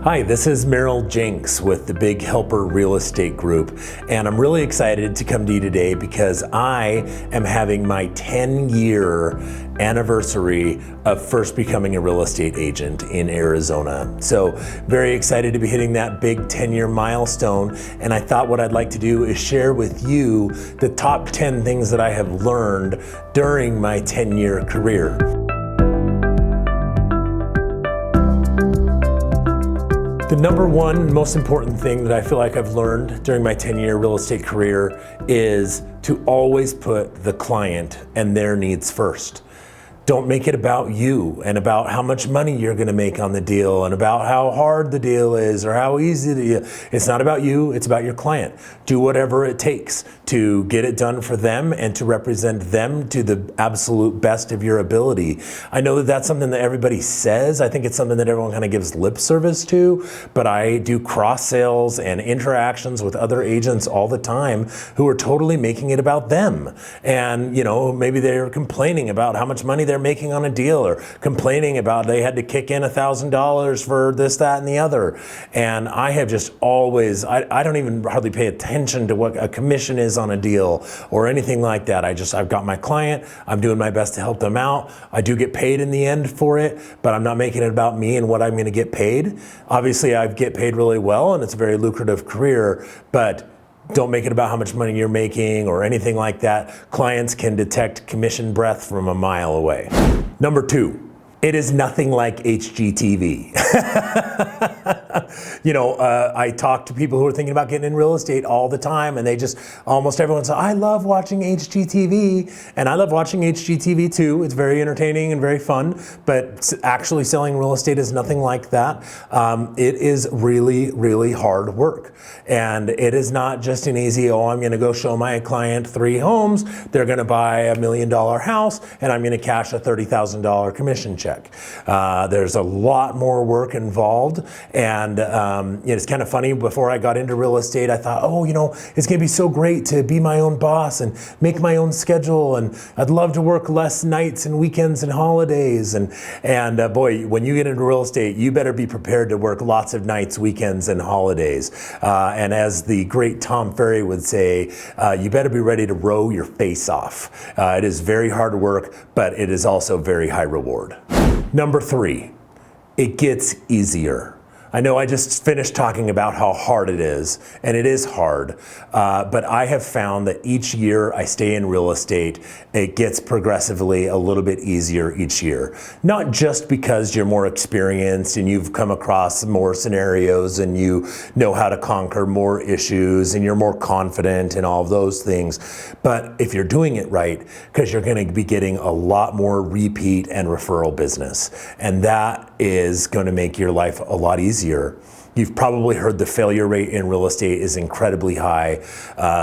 Hi, this is Merrill Jenks with the Big Helper Real Estate Group, and I'm really excited to come to you today because I am having my 10-year anniversary of first becoming a real estate agent in Arizona. So very excited to be hitting that big 10-year milestone, and I thought what I'd like to do is share with you the top 10 things that I have learned during my 10-year career. The number one most important thing that I feel like I've learned during my 10-year real estate career is to always put the client and their needs first. Don't make it about you and about how much money you're gonna make on the deal and about how hard the deal is or how easy the deal. It's not about you, it's about your client. Do whatever it takes to get it done for them and to represent them to the absolute best of your ability. I know that that's something that everybody says. I think it's something that everyone kind of gives lip service to, but I do cross sales and interactions with other agents all the time who are totally making it about them. And maybe they're complaining about how much money they're making on a deal or complaining about they had to kick in $1,000 for this, that, and the other. And I have just always, I don't even hardly pay attention to what a commission is on a deal or anything like that. I've got my client, I'm doing my best to help them out. I do get paid in the end for it, but I'm not making it about me and what I'm gonna get paid. Obviously, I get paid really well and it's a very lucrative career, but don't make it about how much money you're making or anything like that. Clients can detect commission breath from a mile away. Number two, it is nothing like HGTV. I talk to people who are thinking about getting in real estate all the time, and almost everyone says, I love watching HGTV, and I love watching HGTV too. It's very entertaining and very fun, but actually selling real estate is nothing like that. It is really, really hard work. And it is not just an easy, I'm gonna go show my client 3 homes, they're gonna buy $1 million house, and I'm gonna cash a $30,000 commission check. There's a lot more work involved, and it's kind of funny. Before I got into real estate, I thought, it's gonna be so great to be my own boss and make my own schedule, and I'd love to work less nights and weekends and holidays. And boy, when you get into real estate, you better be prepared to work lots of nights, weekends, and holidays. And as the great Tom Ferry would say, you better be ready to row your face off. It is very hard work, but it is also very high reward. Number 3, it gets easier. I know I just finished talking about how hard it is, and it is hard, but I have found that each year I stay in real estate, it gets progressively a little bit easier each year. Not just because you're more experienced and you've come across more scenarios and you know how to conquer more issues and you're more confident and all of those things, but if you're doing it right, because you're gonna be getting a lot more repeat and referral business, and that is gonna make your life a lot easier. You've probably heard the failure rate in real estate is incredibly high.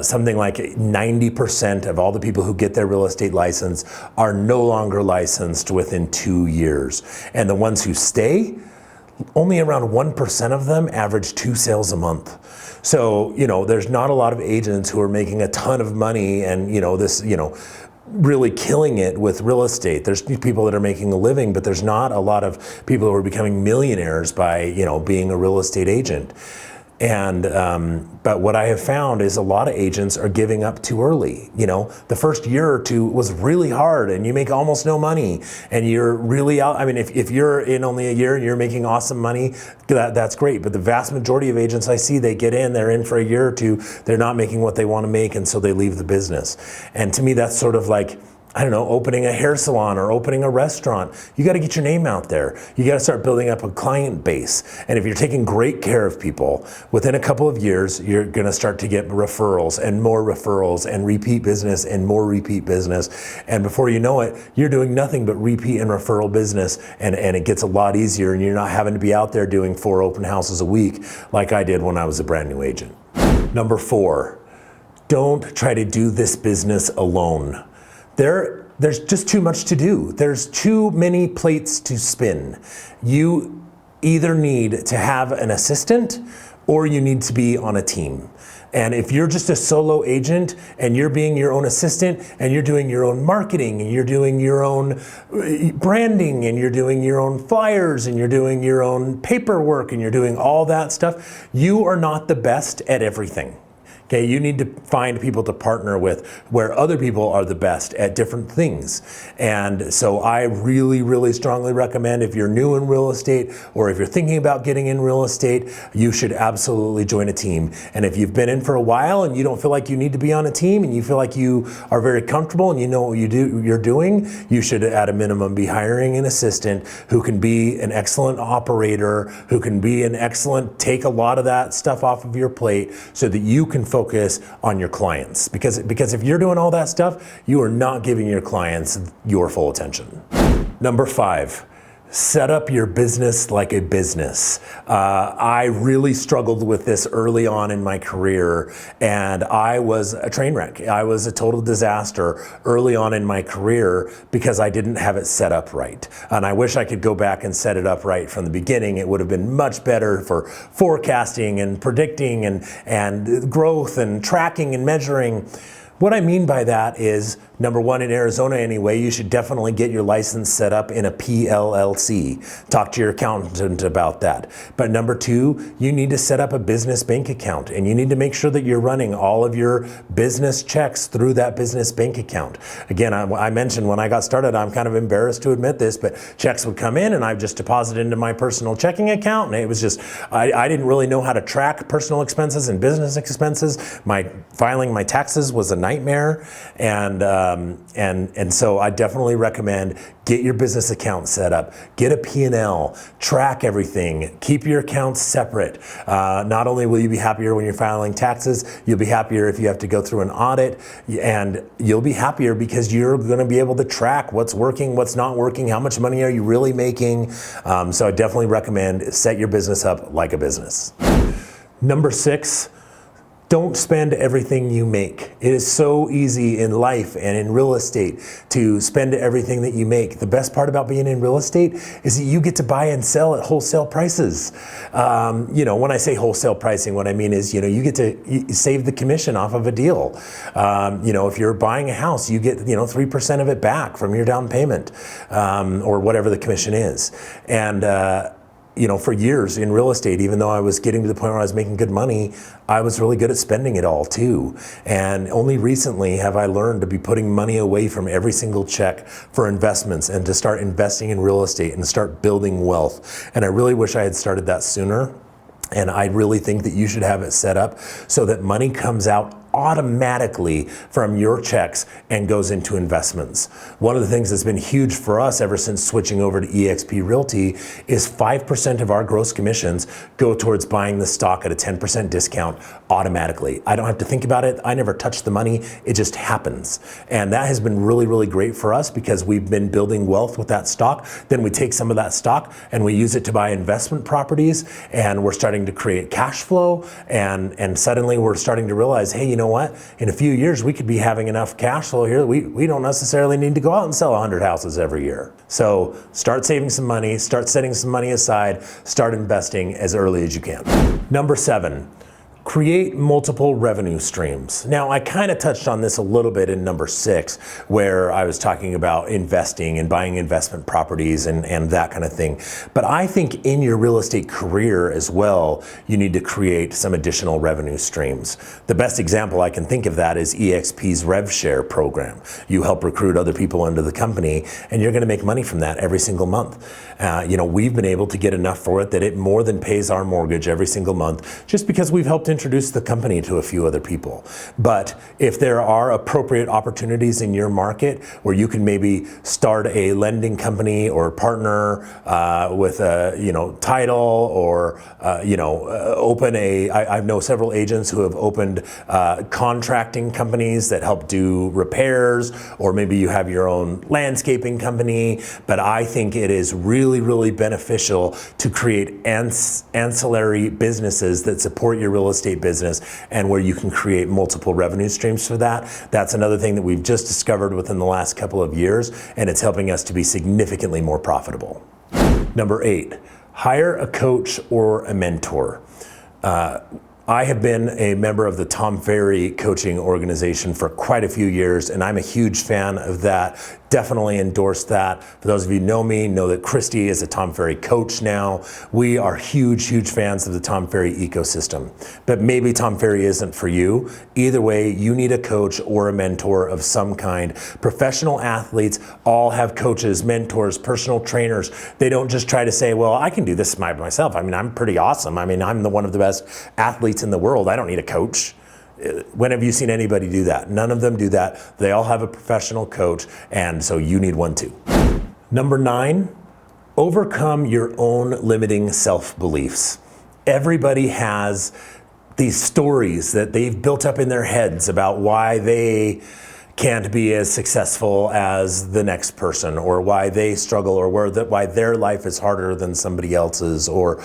Something like 90% of all the people who get their real estate license are no longer licensed within 2 years. And the ones who stay, only around 1% of them average 2 sales a month. So, there's not a lot of agents who are making a ton of money and, really killing it with real estate. There's people that are making a living, but there's not a lot of people who are becoming millionaires by, being a real estate agent. And, but what I have found is a lot of agents are giving up too early. The first year or two was really hard and you make almost no money and you're really out. I mean, if you're in only a year and you're making awesome money, that's great. But the vast majority of agents I see, they're in for a year or two, they're not making what they want to make, and so they leave the business. And to me, that's sort of like, opening a hair salon or opening a restaurant. You got to get your name out there. You got to start building up a client base. And if you're taking great care of people, within a couple of years, you're going to start to get referrals and repeat business and more repeat business. And before you know it, you're doing nothing but repeat and referral business. And it gets a lot easier, and you're not having to be out there doing 4 open houses a week like I did when I was a brand new agent. Number 4, don't try to do this business alone. There's just too much to do. There's too many plates to spin. You either need to have an assistant or you need to be on a team. And if you're just a solo agent and you're being your own assistant and you're doing your own marketing and you're doing your own branding and you're doing your own flyers and you're doing your own paperwork and you're doing all that stuff, you are not the best at everything. Okay, you need to find people to partner with where other people are the best at different things. And so I really, really strongly recommend, if you're new in real estate or if you're thinking about getting in real estate, you should absolutely join a team. And if you've been in for a while and you don't feel like you need to be on a team and you feel like you are very comfortable and you know what you're doing, you should at a minimum be hiring an assistant who can be an excellent operator, who can be an excellent, take a lot of that stuff off of your plate so that you can focus on your clients, because if you're doing all that stuff, you are not giving your clients your full attention. Number 5, set up your business like a business. I really struggled with this early on in my career, and I was a train wreck. I was a total disaster early on in my career because I didn't have it set up right. And I wish I could go back and set it up right from the beginning. It would have been much better for forecasting and predicting and growth and tracking and measuring. What I mean by that is, number 1, in Arizona anyway, you should definitely get your license set up in a PLLC. Talk to your accountant about that. But number 2, you need to set up a business bank account, and you need to make sure that you're running all of your business checks through that business bank account. Again, I mentioned when I got started, I'm kind of embarrassed to admit this, but checks would come in and I just deposited into my personal checking account, and it was just, I didn't really know how to track personal expenses and business expenses. Filing my taxes was a nightmare, and so I definitely recommend get your business account set up, get a P&L, track everything, keep your accounts separate. Not only will you be happier when you're filing taxes, you'll be happier if you have to go through an audit, and you'll be happier because you're going to be able to track what's working, what's not working, how much money are you really making. So I definitely recommend set your business up like a business. Number 6, don't spend everything you make. It is so easy in life and in real estate to spend everything that you make. The best part about being in real estate is that you get to buy and sell at wholesale prices. When I say wholesale pricing, what I mean is, you get to save the commission off of a deal. If you're buying a house, you get 3% of it back from your down payment, or whatever the commission is. And for years in real estate, even though I was getting to the point where I was making good money, I was really good at spending it all too. And only recently have I learned to be putting money away from every single check for investments and to start investing in real estate and start building wealth. And I really wish I had started that sooner. And I really think that you should have it set up so that money comes out automatically from your checks and goes into investments. One of the things that's been huge for us ever since switching over to eXp Realty is 5% of our gross commissions go towards buying the stock at a 10% discount automatically. I don't have to think about it. I never touch the money. It just happens. And that has been really, really great for us because we've been building wealth with that stock. Then we take some of that stock and we use it to buy investment properties, and we're starting to create cash flow, and suddenly we're starting to realize, hey, you know what? In a few years, we could be having enough cash flow here that we don't necessarily need to go out and sell 100 houses every year. So start saving some money, start setting some money aside, start investing as early as you can. Number 7, create multiple revenue streams. Now, I kind of touched on this a little bit in number 6, where I was talking about investing and buying investment properties and that kind of thing. But I think in your real estate career as well, you need to create some additional revenue streams. The best example I can think of that is eXp's Rev Share program. You help recruit other people into the company, and you're going to make money from that every single month. We've been able to get enough for it that it more than pays our mortgage every single month, just because we've helped introduce the company to a few other people. But if there are appropriate opportunities in your market where you can maybe start a lending company or partner with a title, or open I know several agents who have opened contracting companies that help do repairs, or maybe you have your own landscaping company. But I think it is really, really beneficial to create ancillary businesses that support your real estate business, and where you can create multiple revenue streams for that. That's another thing that we've just discovered within the last couple of years, and it's helping us to be significantly more profitable. Number 8, hire a coach or a mentor. I have been a member of the Tom Ferry coaching organization for quite a few years, and I'm a huge fan of that. Definitely endorse that. For those of you who know me, know that Christy is a Tom Ferry coach now. We are huge fans of the Tom Ferry ecosystem. But maybe Tom Ferry isn't for you. Either way, you need a coach or a mentor of some kind. Professional athletes all have coaches, mentors, personal trainers. They don't just try to say, well, I can do this by myself. I mean, I'm pretty awesome. I mean, I'm one of the best athletes in the world. I don't need a coach. When have you seen anybody do that? None of them do that. They all have a professional coach, and so you need one too. Number 9, overcome your own limiting self-beliefs. Everybody has these stories that they've built up in their heads about why they can't be as successful as the next person, or why they struggle, or why their life is harder than somebody else's, or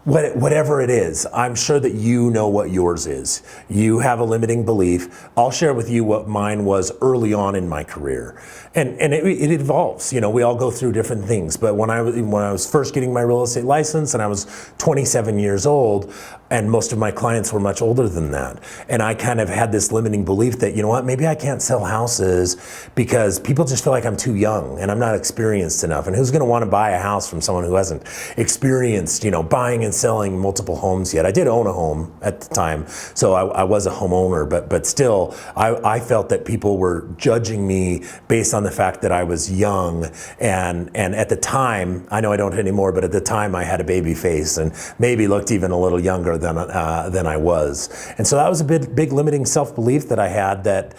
whatever it is. I'm sure that you know what yours is. You have a limiting belief. I'll share with you what mine was early on in my career. And it evolves. You know, we all go through different things. But when I was first getting my real estate license and I was 27 years old, and most of my clients were much older than that. And I kind of had this limiting belief that, you know what, maybe I can't sell houses because people just feel like I'm too young and I'm not experienced enough. And who's gonna wanna buy a house from someone who hasn't experienced, buying and selling multiple homes yet? I did own a home at the time, so I was a homeowner, but still, I felt that people were judging me based on the fact that I was young. And at the time, I know I don't anymore, but at the time I had a baby face and maybe looked even a little younger than I was. And so that was a big limiting self-belief that I had, that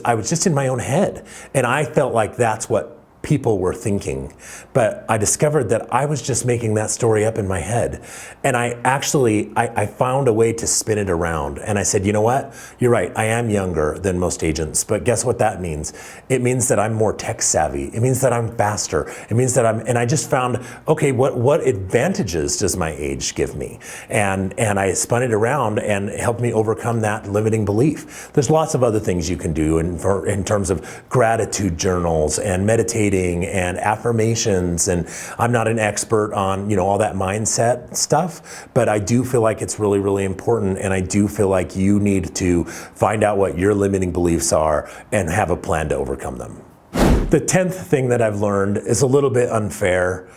I was just in my own head. And I felt like that's what people were thinking. But I discovered that I was just making that story up in my head. And I found a way to spin it around. And I said, you know what? You're right. I am younger than most agents. But guess what that means? It means that I'm more tech savvy. It means that I'm faster. It means that and I just found, okay, what advantages does my age give me? And I spun it around and it helped me overcome that limiting belief. There's lots of other things you can do in terms of gratitude journals and meditating and affirmations. And I'm not an expert on, all that mindset stuff, but I do feel like it's really important. And I do feel like you need to find out what your limiting beliefs are and have a plan to overcome them. The 10th thing that I've learned is a little bit unfair,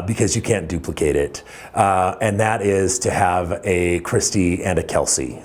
because you can't duplicate it. And that is to have a Christy and a Kelsey.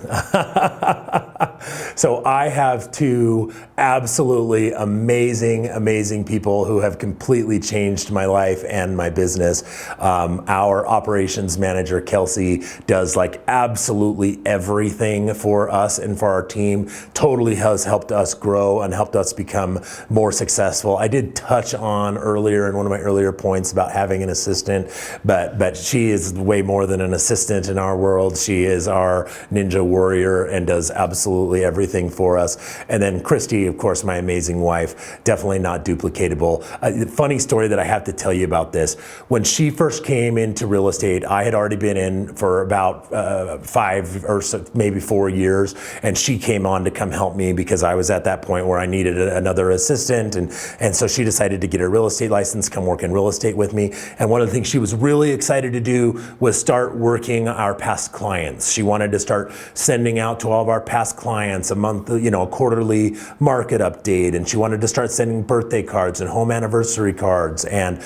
So I have two absolutely amazing people who have completely changed my life and my business. Our operations manager, Kelsey, does like absolutely everything for us and for our team. Totally has helped us grow and helped us become more successful. I did touch on earlier in one of my earlier points about having an assistant, but she is way more than an assistant in our world. She is our ninja warrior and does absolutely everything for us. And then Christy, of course, my amazing wife, definitely not duplicatable. Funny story that I have to tell you about this. When she first came into real estate, I had already been in for about 5 or so, maybe 4 years, and she came on to come help me because I was at that point where I needed another assistant, and so she decided to get a real estate license, come work in real estate with me. And one of the things she was really excited to do was start working our past clients. She wanted to start sending out to all of our past clients a month, a quarterly market update, and she wanted to start sending birthday cards and home anniversary cards. And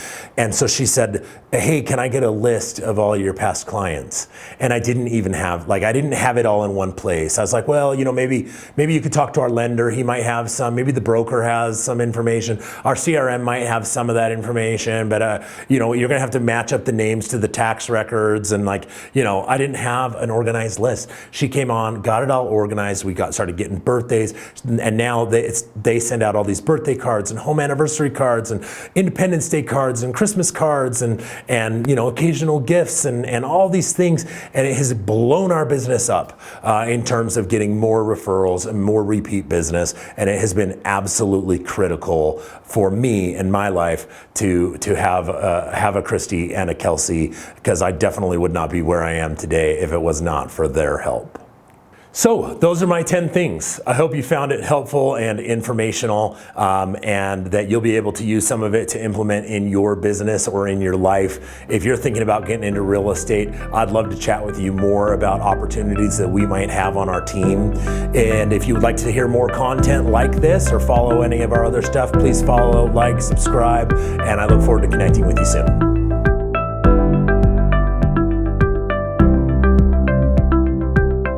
so she said, hey, can I get a list of all your past clients? And I didn't even have, I didn't have it all in one place. I was like, well, maybe you could talk to our lender. He might have some, maybe the broker has some information. Our CRM might have some of that information, but you're gonna have to match up the names to the tax records. And I didn't have an organized list. She came on, got it all organized. We started getting birthdays, and now they send out all these birthday cards and home anniversary cards and Independence Day cards and Christmas cards and occasional gifts and all these things. And it has blown our business up in terms of getting more referrals and more repeat business. And it has been absolutely critical for me in my life to have a Christy and a Kelsey, because I definitely would not be where I am today if it was not for their help. So those are my 10 things. I hope you found it helpful and informational, and that you'll be able to use some of it to implement in your business or in your life. If you're thinking about getting into real estate, I'd love to chat with you more about opportunities that we might have on our team. And if you would like to hear more content like this or follow any of our other stuff, please follow, like, subscribe, and I look forward to connecting with you soon.